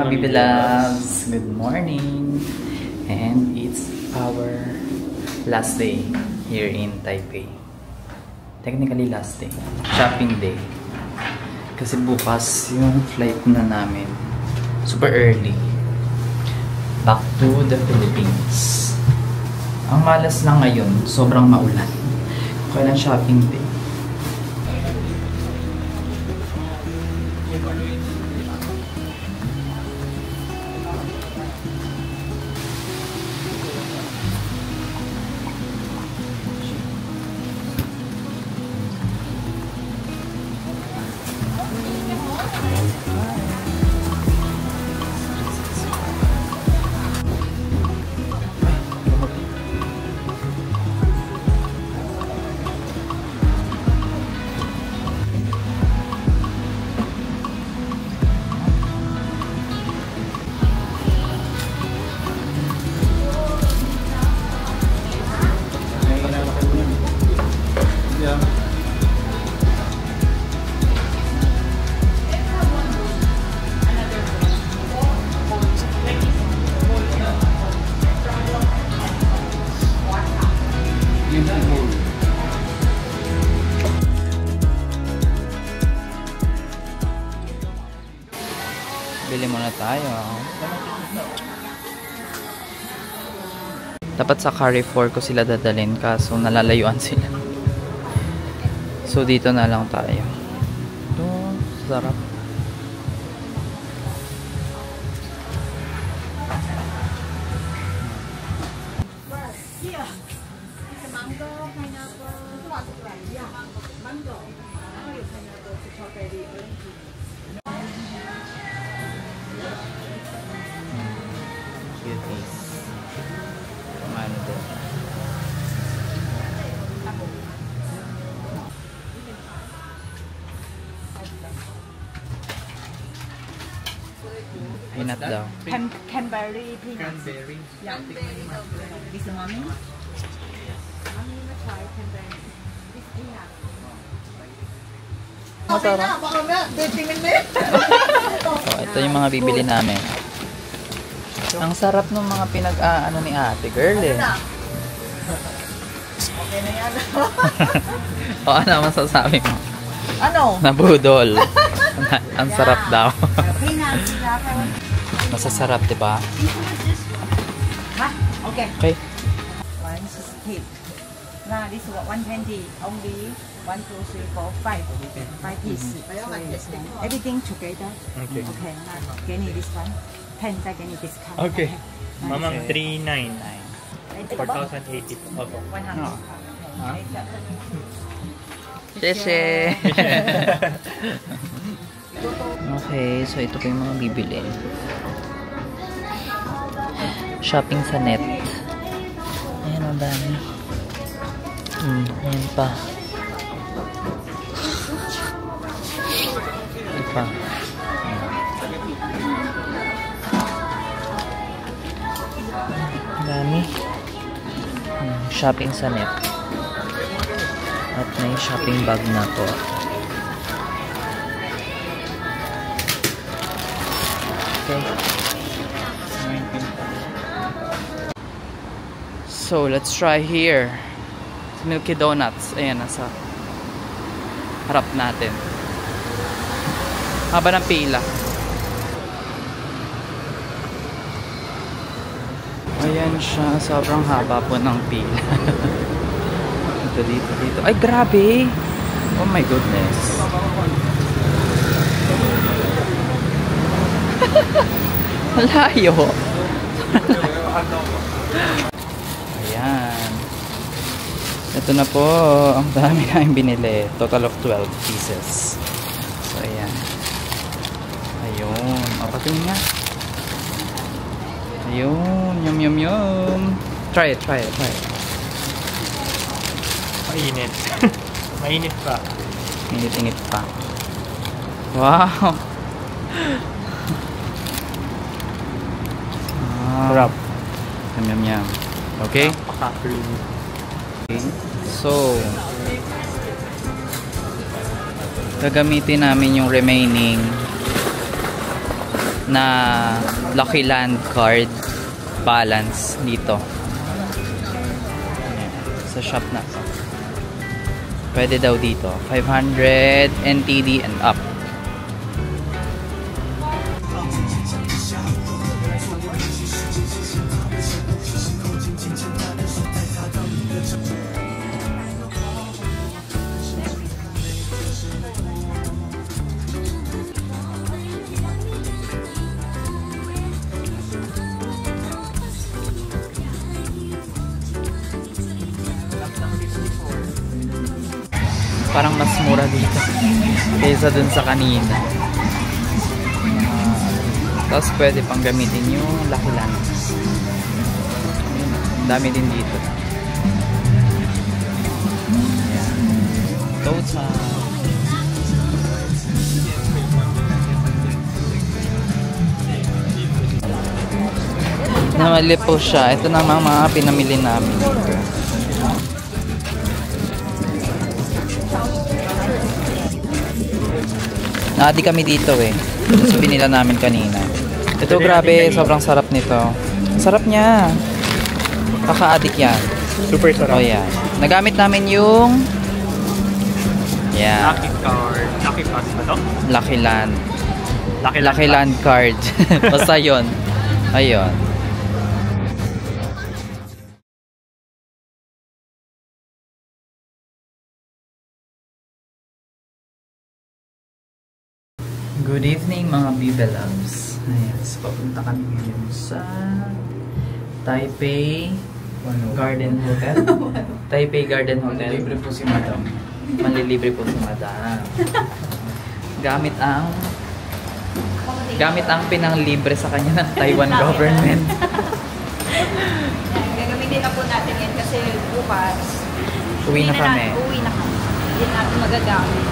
Bibi Loves! Good morning! And it's our last day here in Taipei. Technically last day. Shopping day. Kasi bukas yung flight na namin. Super early. Back to the Philippines. Ang malas lang ngayon, sobrang maulan. Kaya lang shopping day. Bili muna tayo. Dapat sa Carrefour ko sila dadalhin kaso nalalayuan sila. So dito na lang tayo. Ito, sarap. Peanut daw. Canberry peanut. Canberry. Yeah. This mommy. Mommy will try Canberry. This peanut. So, ito yung mga bibili namin. Ang sarap ng mga pinag-aano ni ate girl eh. Okay na yan. O ano masasabi mo? Ano? Nabudol. Ang sarap daw. Peanut. Masasarap, diba? Ha? Okay. Okay. One stick. Now this is 120. Only 1, 2, 3, 4, 5. 5 pieces. So, everything together. Okay. Okay. Now, give me this one. 10 再给你 discount. Okay. Mamang Okay. 3,900. 4,080. Opo. 100. Huh? Sheshe! Okay, so ito po yung mga bibili. Shopping sa net. Ayan, ang dami. Ayan pa. Ayan pa. Ang dami. Shopping sa net. At may shopping bag na po. Okay. So, let's try here. Milky Donuts. Ayan, nasa harap natin. Haba ng pila. Ayan siya. Sobrang haba po ng pila. Dito. Ay, grabe! Oh my goodness. Malayo. Ayan. Ito na po. Ang dami namin binili. Total of 12 pieces. So, ayan. Ayun. O, patingin nga. Ayun. Yum. Try it. Mainit. Mainit pa. Init pa. Wow. Sarap. Yum. Okay? Napaka-creamy. Okay. So, gagamitin namin yung remaining na Lucky Land card balance dito. Sa shop na to. Pwede daw dito. 500 NTD and up. Parang mas mura dito kaysa dun sa kanina. Tapos pwede pang gamitin yung Lucky Land. Dami din dito. Tosa. Namali po siya. Ito na mga pinamili namin. Naadi kami dito eh. So binila namin kanina. Ito grabe, sobrang sarap nito. Sarap niya. Kaka-addict yan. Super sarap. Oh yan. Nagamit namin yung Lucky card. Lucky pass ba to? Lucky Land. Lucky Land card. Basta yun. Ayun. Good evening mga Bibe Loves. Ayan, so papunta kami ngayon sa Taipei Garden Hotel. Taipei Garden Hotel. Manlilibre po si Madam. Manlilibre po si Madam. Gamit ang pinanglibre sa kanya ng Taiwan government. Gagamitin na po natin yan kasi bukas Uwi na kami. Hindi natin magagamit.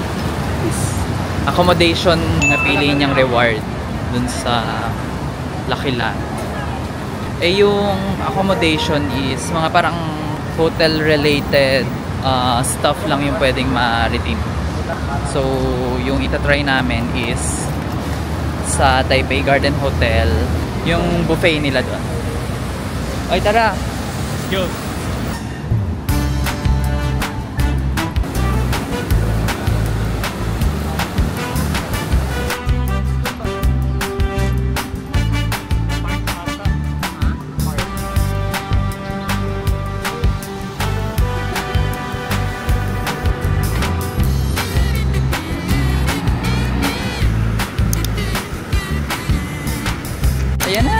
Accommodation napili niyang reward dun sa Lucky Land. Eh yung accommodation is mga parang hotel related stuff lang yung pwedeng ma-redeem. So yung itatry namin is sa Taipei Garden Hotel yung buffet nila doon. Ay tara! Yo! Ayan na!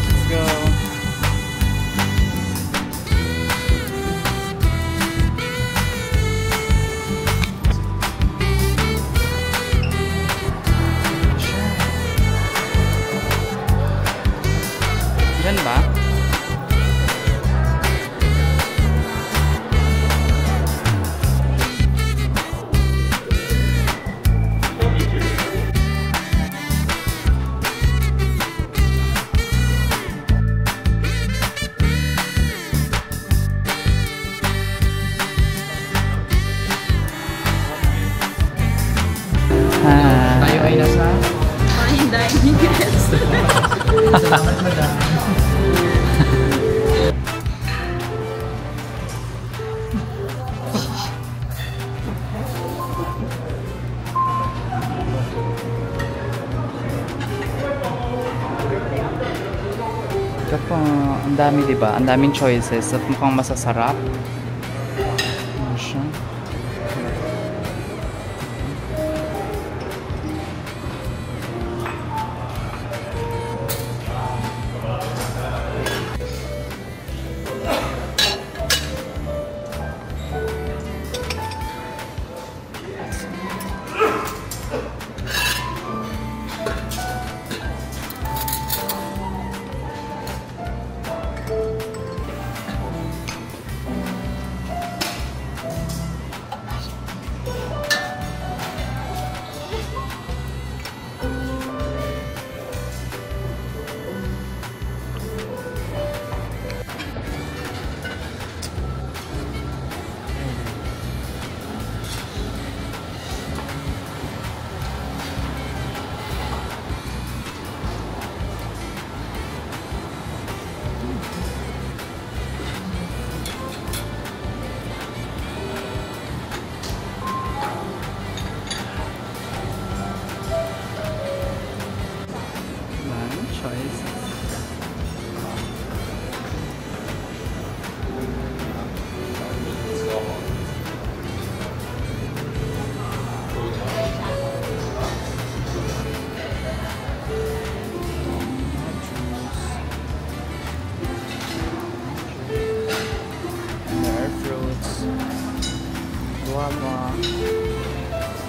Let's go! Diyan ba? Tayo ay nasa Fine dining guest. Salamat, madam. Ito po, ang dami diba? Ang daming choices at mukhang masasarap. Ano siya?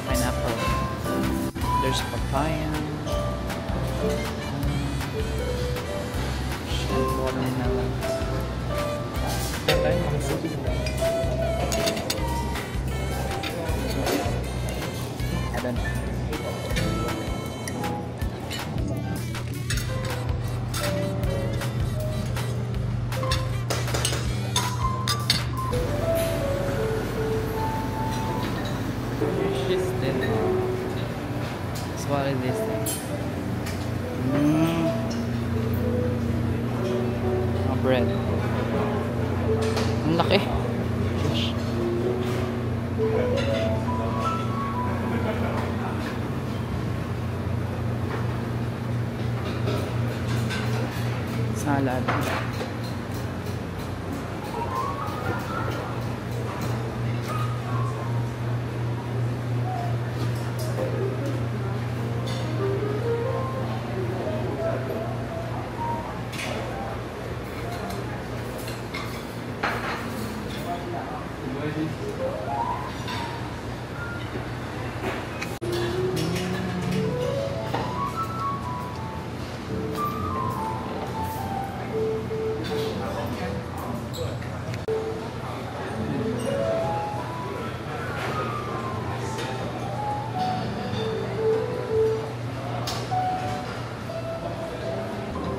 Pineapple. There's papaya. And watermelon. I don't know. She's dead. So what is this thing? Bread. Ang laki. Gosh. Salad.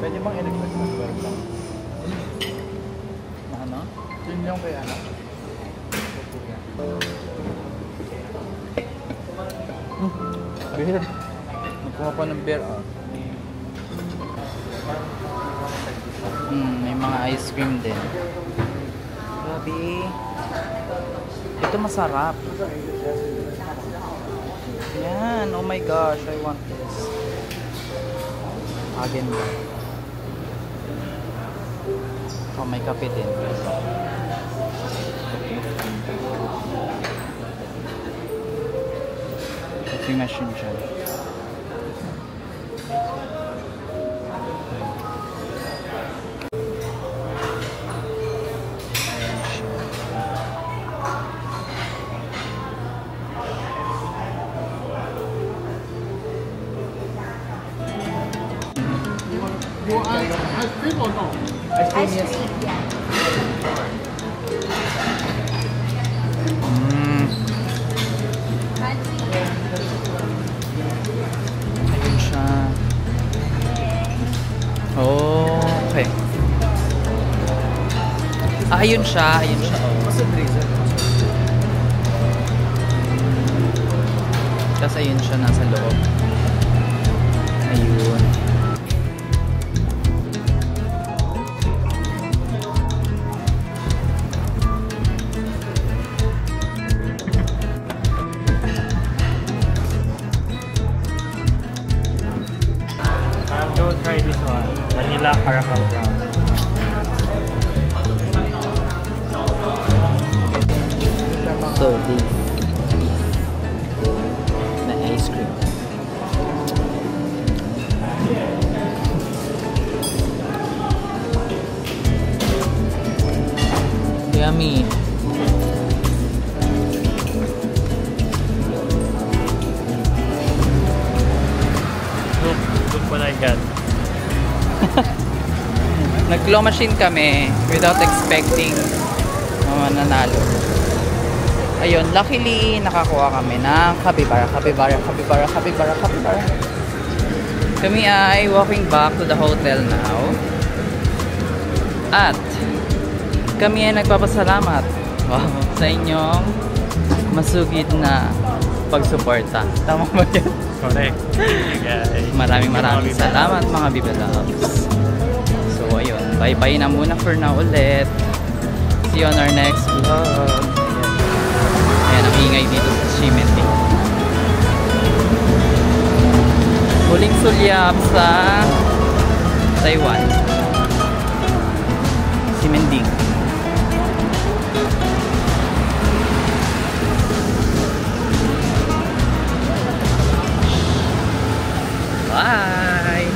Pwede bang electric na work lang? Ano? Yun yung kay anak. Beer. Nagkuha pa ng beer. May mga ice cream din. Grabe. Ito masarap. Yan. Oh my gosh. I want this. Again ba? Oh, may kape din. Coffee machine dyan. Ice cream or no? Ice cream, yeah. Ayun siya. Okay. Ayun siya. Ayun siya. What's the reason? Tapos ayun siya nasa loob. Ayun. Go try this one. Vanilla caramel brown. So this the ice cream. Yummy. Look what I got. Nag-claw machine kami without expecting mananalo. Ayun, luckily nakakuha kami ng kapibara. Kami ay walking back to the hotel now. At kami ay nagpapasalamat sa inyong masugid na pagsuporta. Tama ba yan? Correct. Guys. Maraming salamat mga Viva Loves. So ayun, bye-bye na muna for now ulit. See you on our next vlog. Ayan ang ingay dito sa Ximending. Huling sulyap sa Taiwan. Ximending. Bye!